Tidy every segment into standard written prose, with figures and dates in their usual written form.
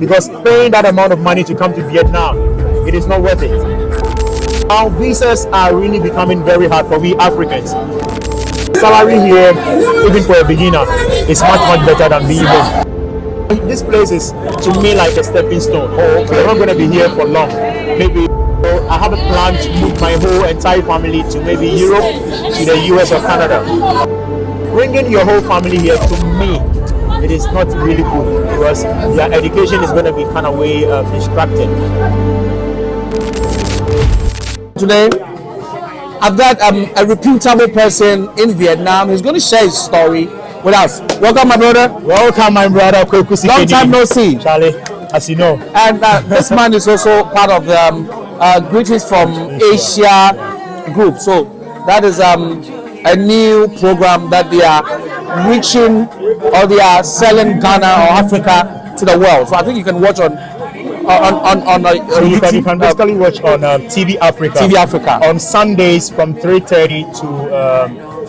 because paying that amount of money to come to Vietnam, it is not worth it. Now visas are really becoming very hard for we Africans. Salary here, even for a beginner, is much better than being home. This place is to me like a stepping stone. I'm not going to be here for long. Maybe I have a plan to move my whole entire family to maybe Europe, to the US or Canada. Bringing your whole family here, to me, it is not really good because their education is going to be kind of way distracted. Today, I've got a reputable person in Vietnam who's going to share his story with us. Welcome, my brother. Welcome, my brother. Kweku, Sikani. Long time no see. Charlie, as you know. And this man is also part of the Greetings from Asia group. So that is a new program that they are reaching, or they are selling Ghana or Africa to the world. So I think you can watch on you can basically watch on TV Africa on Sundays from 3:30 to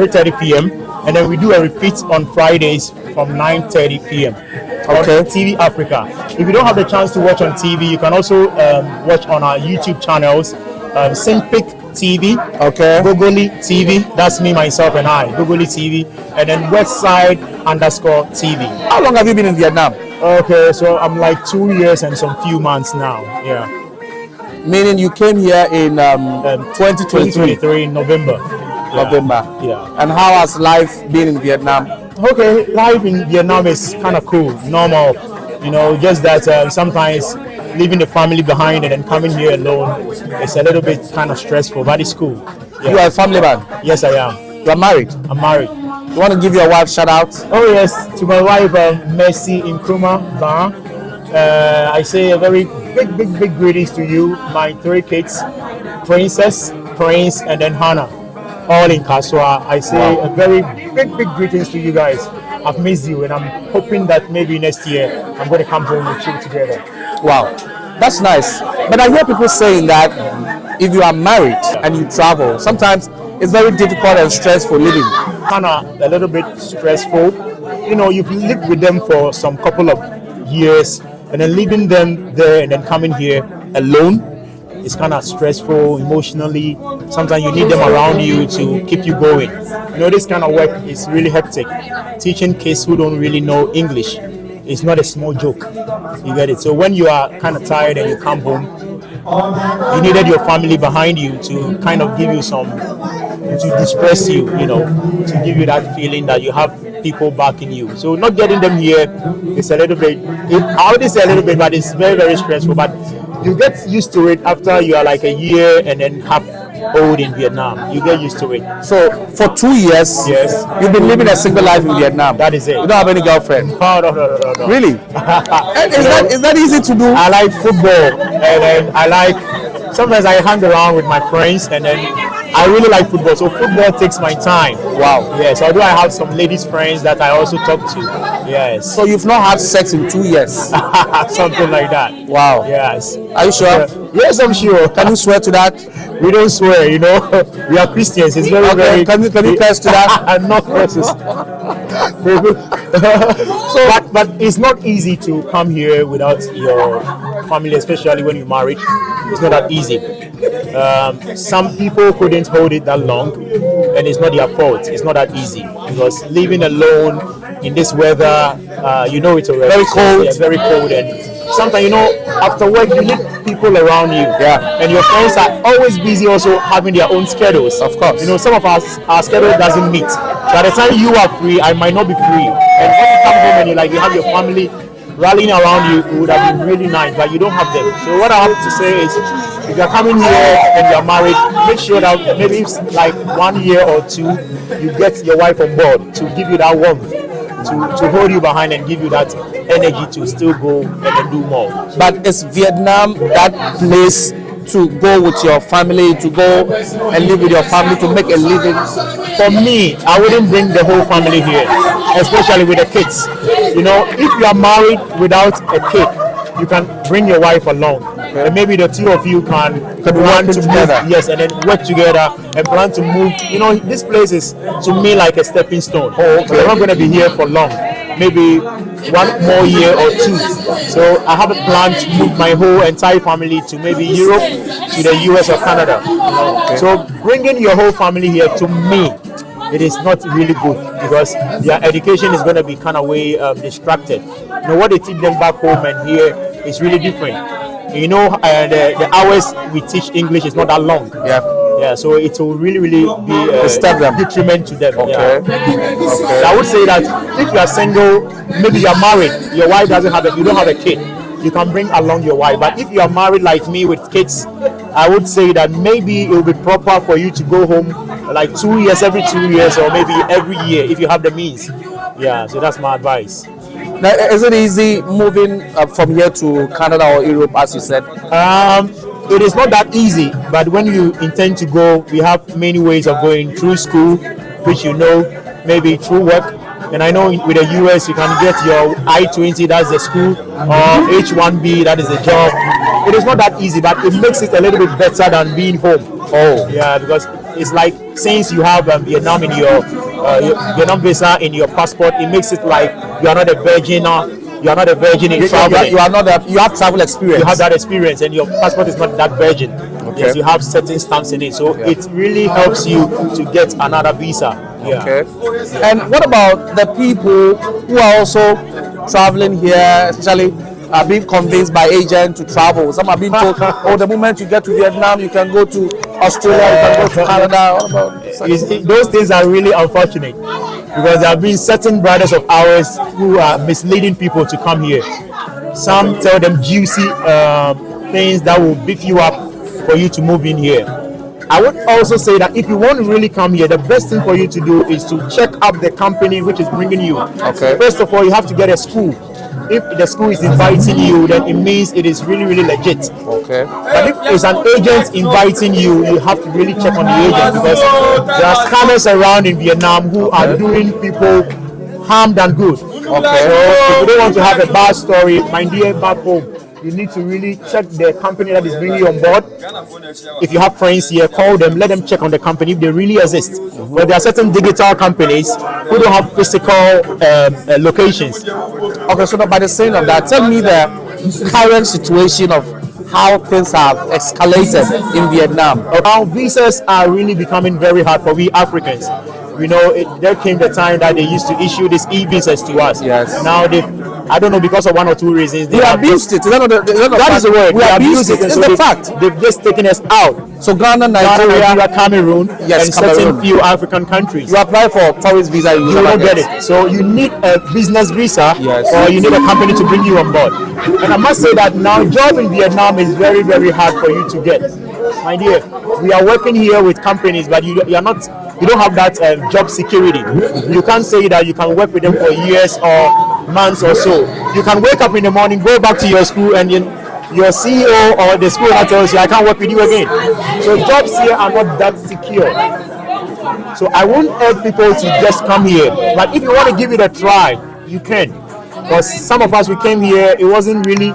3:30 p.m. and then we do a repeat on Fridays from 9:30 p.m. Okay. on TV Africa. If you don't have the chance to watch on TV, you can also watch on our YouTube channels, Simpic TV, okay, Gogoli TV, that's me, myself and I, Gogoli TV, and then Westside_TV. How long have you been in Vietnam? Okay, so I'm like 2 years and some few months now. Yeah. Meaning you came here in 2023 in November. November. Yeah. And how has life been in Vietnam? Okay, life in Vietnam is kind of cool, normal. You know, just that sometimes leaving the family behind and then coming here alone is a little bit kind of stressful, but it's cool. Yeah. You are a family man? Yes, I am. You are married? I'm married. You want to give your wife shout out? Oh yes, to my wife, Mercy Nkrumah Ba. I say a very big greetings to you, my 3 kids, Princess, Prince, and then Hannah, all in Kaswa. I say a very big greetings to you guys. I've missed you, and I'm hoping that maybe next year I'm going to come home with you together. Wow, that's nice. But I hear people saying that if you are married and you travel, sometimes it's very difficult and stressful living. Kind of a little bit stressful. You know, you've lived with them for some couple of years, and then leaving them there and then coming here alone, it's kind of stressful emotionally. Sometimes you need them around you to keep you going. You know, this kind of work is really hectic. Teaching kids who don't really know English is not a small joke. You get it? So when you are kind of tired and you come home, you needed your family behind you to kind of give you to distress you, you know, to give you that feeling that you have people backing you. So not getting them here is a little bit, I would say a little bit, but it's very stressful. But you get used to it after you are like a year and then half old in Vietnam. You get used to it. So for 2 years, yes, you've been living a single life in Vietnam. That is it. You don't have any girlfriend? No. Really? Is that easy to do? I like football, and then sometimes I hang around with my friends, and then I really like football, so football takes my time. Wow. Yes, although I have some ladies friends that I also talk to. Yes. So you've not had sex in 2 years? Something like that. Wow. Yes. Are you sure? Yes, I'm sure. Can you swear to that? We don't swear, you know. We are Christians. It's very. Can you curse to that? I'm not racist. but it's not easy to come here without your family, especially when you're married. It's not that easy. Some people couldn't hold it that long, and it's not their fault. It's not that easy because living alone in this weather, you know, it's already very cold. Yeah, very cold, and sometimes, you know, after work you need people around you. Yeah. And your friends are always busy, also having their own schedules. Of course. You know, some of our schedule doesn't meet. So at the time you are free, I might not be free. And when you come home and you have your family rallying around you, it would have been really nice, but you don't have them. So what I have to say is, if you're coming here and you're married, make sure that maybe it's like 1 year or 2, you get your wife on board to give you that warmth, to hold you behind and give you that energy to still go and then do more. But is Vietnam that place to go with your family, to go and live with your family, to make a living? For me, I wouldn't bring the whole family here, especially with the kids. You know, if you are married without a kid, you can bring your wife along. Okay. And maybe the two of you can plan to together. Move, yes, and then work together and plan to move. You know, this place is to me like a stepping stone. Oh, okay. We're not going to be here for long. Maybe one more year or two. So I have a plan to move my whole entire family to maybe Europe, to the US or Canada. So bringing your whole family here, to me, it is not really good because their education is going to be kind of way distracted. What they teach them back home and here is really different. The hours we teach English is not that long. Yeah, so it will really be a detriment to them. Okay. So I would say that if you are single, maybe you are married, your wife doesn't have you don't have a kid, you can bring along your wife. But if you are married like me with kids, I would say that maybe it will be proper for you to go home like 2 years, every 2 years, or maybe every year if you have the means. Yeah, so that's my advice. Now, is it easy moving from here to Canada or Europe, as you said? It is not that easy, but when you intend to go, we have many ways of going: through school, which maybe through work. And I know with the US, you can get your I-20, that's the school, or H-1B, that is the job. It is not that easy, but it makes it a little bit better than being home. Oh, yeah, because it's like since you have Vietnam in your Vietnam visa in your passport, it makes it like you are not a virgin. You are not a virgin in travel. You have travel experience. You have that experience, and your passport is not that virgin. Okay. Yes, you have certain stamps in it, so it really helps you to get another visa. Yeah. Okay. And what about the people who are also traveling here, especially being convinced by agents to travel? Some are being told, the moment you get to Vietnam, you can go to Australia, you can go to Canada. What about those things are really unfortunate because there have been certain brothers of ours who are misleading people to come here. Some tell them juicy things that will beef you up for you to move in here. I would also say that if you want to really come here, the best thing for you to do is to check up the company which is bringing you. Okay. First of all, you have to get a school. If the school is inviting you, then it means it is really legit. Okay. But if it's an agent inviting you, you have to really check on the agent because there are scammers around in Vietnam who are doing people harm than good. Okay. So if you don't want to have a bad story, my dear, back home, you need to really check the company that is bringing you on board. If you have friends here, call them, let them check on the company if they really exist. But there are certain digital companies who don't have physical locations. Okay, so by the saying of that, tell me the current situation of how things have escalated in Vietnam. Now visas are really becoming very hard for we Africans. There came the time that they used to issue these e-visas to us. Yes. Now I don't know, because of one or two reasons. They abused it. That is the word. We abused it. It's the fact. They've just taken us out. So Ghana, Nigeria, Cameroon, and certain few African countries. You apply for tourist visa, you don't get it. So you need a business visa, or you need a company to bring you on board. And I must say that now job in Vietnam is very hard for you to get. My dear, we are working here with companies, but you don't have that job security. You can't say that you can work with them for years or months or so. You can wake up in the morning, go back to your school, and your CEO or the school tells you, I can't work with you again. So jobs here are not that secure. So I won't urge people to just come here. But if you want to give it a try, you can. Because some of us, we came here, it wasn't really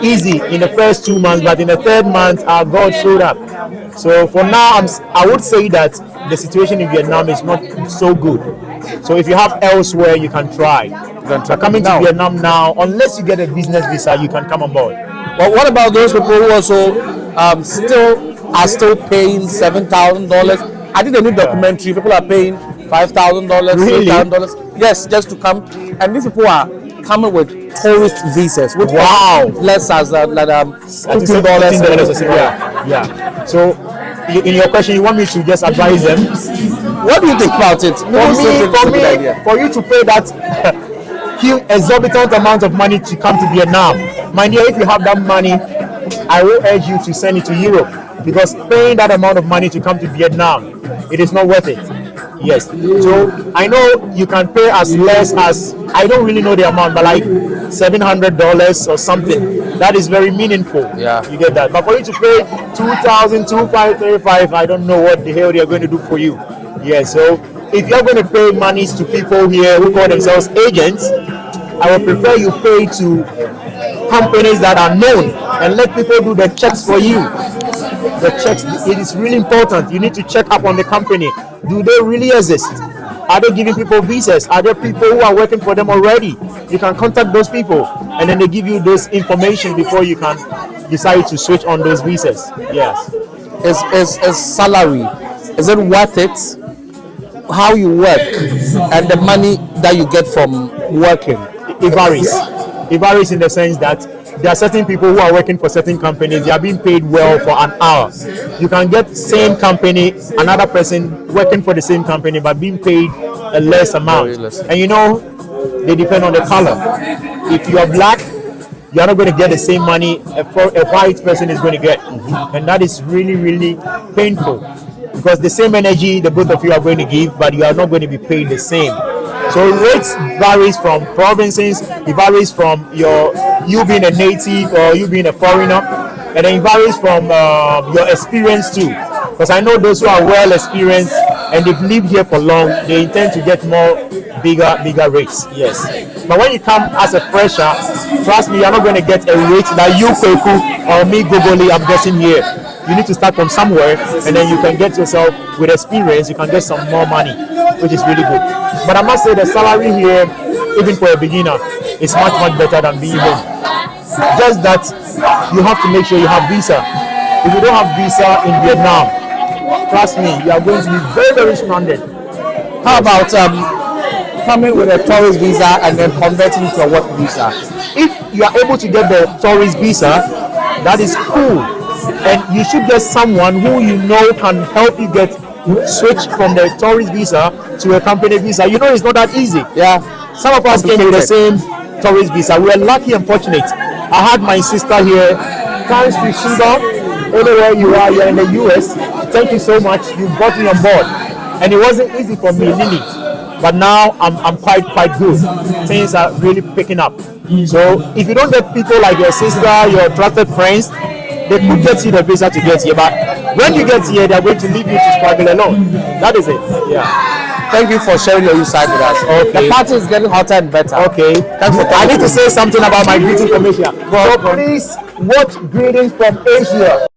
easy in the first 2 months, but in the third month, our God showed up. So for now, I would say that the situation in Vietnam is not so good. So if you have elsewhere, you can try. But coming to Vietnam now, unless you get a business visa, you can come on board. But what about those people who also still paying $7,000? I did a new documentary. People are paying $5,000, really? $8,000. Yes, just to come. And these people are coming with tourist visas. With less as $15. Yeah. So in your question, you want me to just advise them? What do you think about it? For you to pay that exorbitant amount of money to come to Vietnam, my dear, if you have that money, I will urge you to send it to Europe, because paying that amount of money to come to Vietnam, it is not worth it. Yes. So I know you can pay as less as, I don't really know the amount, but like $700 or something. That is very meaningful. Yeah. You get that. But for you to pay $2,000, $2,535, I don't know what the hell they are going to do for you. Yeah. So if you're going to pay monies to people here who call themselves agents, I would prefer you pay to companies that are known and let people do the checks for you. The checks, it is really important. You need to check up on the company. Do they really exist? Are they giving people visas? Are there people who are working for them already? You can contact those people, and then they give you those information before you can decide to switch on those visas. Yes. Is salary, is it worth it? How you work and the money that you get from working? It varies. It varies in the sense that there are certain people who are working for certain companies. They are being paid well for an hour. You can get same company, another person working for the same company, but being paid a less amount. And you know, they depend on the color. If you are black, you're not going to get the same money a white person is going to get. And that is really, really painful, because the same energy the both of you are going to give, but you are not going to be paid the same. So rates varies from provinces. It varies from you being a native or you being a foreigner, and then it varies from your experience too. Because I know those who are well experienced and they've lived here for long, they intend to get bigger rates. Yes. But when you come as a fresher, trust me, you're not going to get a rate that you, Kweku, or me, Gogoli, I'm getting here. You need to start from somewhere, and then you can get yourself, with experience, you can get some more money, which is really good. But I must say the salary here, even for a beginner, is much better than being home. Just that you have to make sure you have visa. If you don't have visa in Vietnam, trust me, you are going to be very stranded. How about coming with a tourist visa and then converting to a work visa? If you are able to get the tourist visa, that is cool. And you should get someone who you know can help you get switched from the tourist visa to a company visa. You know, it's not that easy. Yeah. Some of us came with the same tourist visa. We were lucky and fortunate. I had my sister here. Thanks to Shiba, anywhere you are, you're in the US. Thank you so much. You brought me on board. And it wasn't easy for me, Lily. But now I'm quite good. Things are really picking up. So if you don't get people like your sister, your trusted friends, they could get you the visa to get here. But when you get here, they're going to leave you to struggle alone. That is it. Yeah. Thank you for sharing your insight with us. Okay. The party is getting hotter and better. Okay. Thanks for I need to say something about my greeting from Asia. So please watch greetings from Asia.